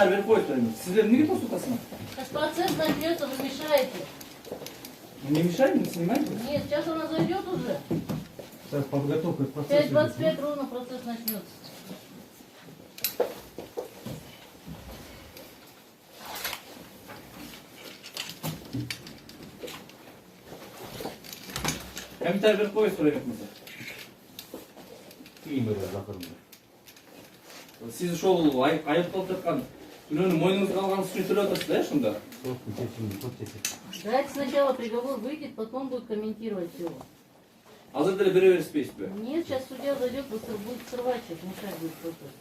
комментарий беріп қойып сіздер неге тосып отырсыңдар? Сейчас процесс начнется, вы мешаете. Мы не мешаем, не снимаем? Нет, сейчас она зайдет уже. Сейчас подготовка к процессу. 5:25 ровно процесс начнется. Комментарий беріп қойып сұраймыз. Кейінгі жақырында. Сіз шол айыпталып жатқан күнәні мойныңызға алғаныңыз үшін төлеп отырсыз, да, шында? Давайте сначала приговор выйдет, потом будет комментировать все. Азыр деле бере беріспейсіз бе? Нет, сейчас судья зайдет, быстро будет срывать, сейчас мешать будет процесс.